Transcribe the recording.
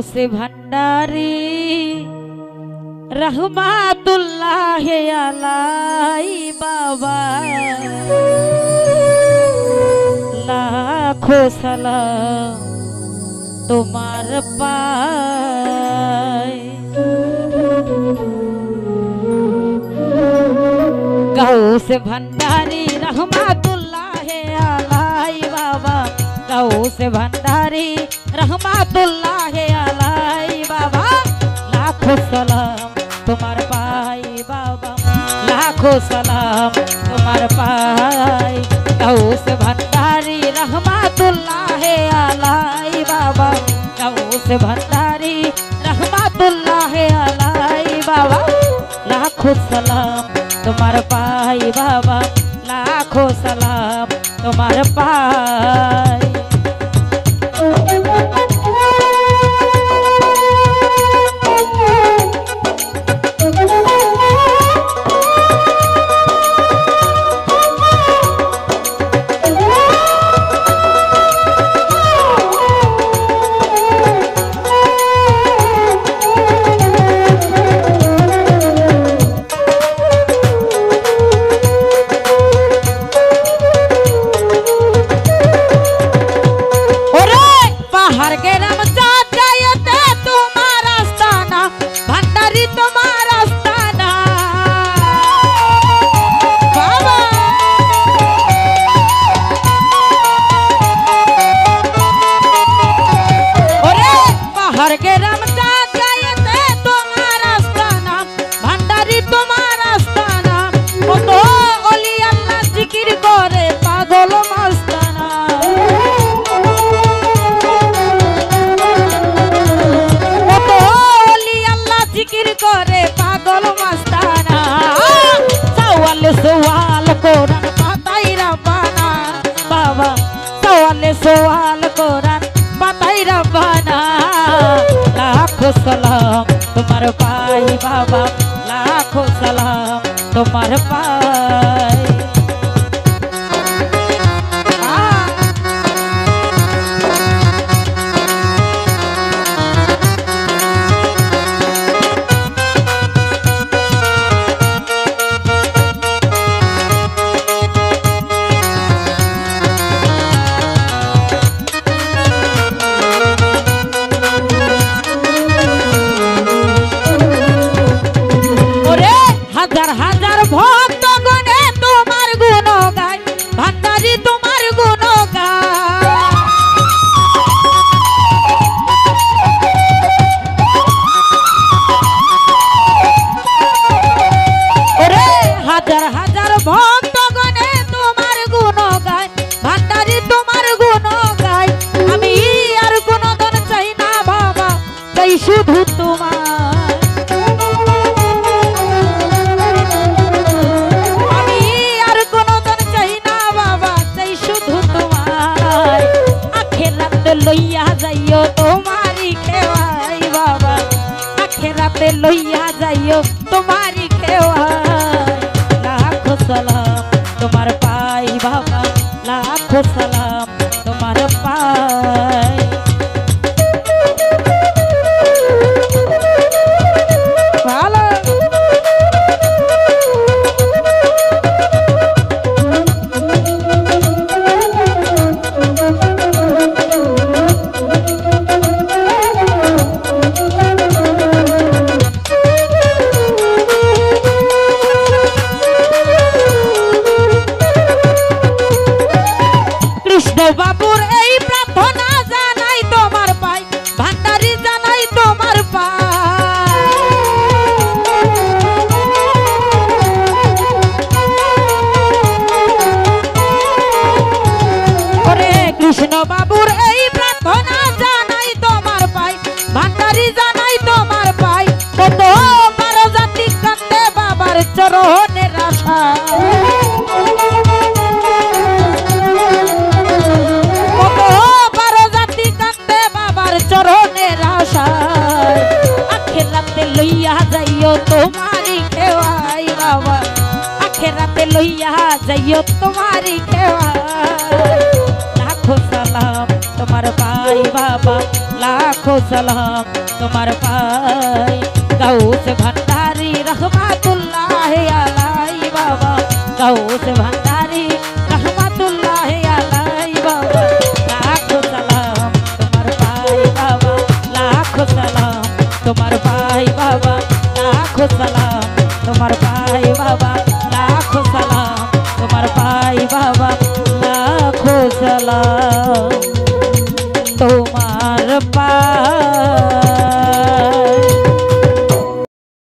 से भंडारी रहमतुल्लाह अलैहि बाबा लाखों सलाम तुम्हार पाए। गौस भंडारी रहमतुल्लाह अलैहि बाबा गौस भंडारी रहमतुल्लाह अलैहि बाबा लाखों सलाम तुम्हार पाए बाबा लाखों सलाम तुम्हार पाए। गौस भंडारी रहमतुल्लाह अलैहि बाबा गौस भंडारी रहमतुल्लाह अलैहि बाबा लाखों सलाम तुम्हार पाए बाबा लाखों सलाम तुम्हार पाए। सवाल कुरान बताई रब्बाना लाखों सलाम तुम्हार पाई बाबा लाखों सलाम तुम्हार पाई। हजार हजार भक्त गणे तुम्हार गुण गाय भंडारी तुम्हार गुण गाय हजार हजार भक्त गणे तुम्हार गुण गाय भंडारी तुम्हार गुण गाय। আমি আর কোন ধন চাই না বাবা তাই শুধু তোমার लइया जाइयो तुम्हारी खेवाई बाबा आखिराते लइया जाइयो तुम्हारी खेवाई। लाखों सलाम तुम्हार पाई बाबा लाखों सलाम तुम्हार पाई। বাবুর এই প্রার্থনা জানাই তোমার পাই ভান্ডারি জানাই তোমার পাই। ওরে কৃষ্ণ বাবুর এই প্রার্থনা জানাই তোমার পাই ভান্ডারি জানাই তোমার পাই। কত বারো জাতি কান্দে বাবার চরণের আশা চরণের আশায় আখেরাতে লইয়া যাইও তোমারি খেওয়াই বাবা আখেরাতে লইয়া যাইও তোমারি খেওয়াই। লাখো সালাম তোমার পাই বাবা লাখ लाखों सलाम तुम्हार पाई गौस भंडारी रहमतुल्लाह अलैहि बाबा गौस भंडारी रहमतुल्लाह अलैहि बाबा लाखों सलाम तुम्हार पाई बाबा लाखों सलाम तुम्हार पाई बाबा लाखों सलाम तुम्हार पाई बाबा लाखों सलाम तुम्हार पाई बाबा लाखों सलाम।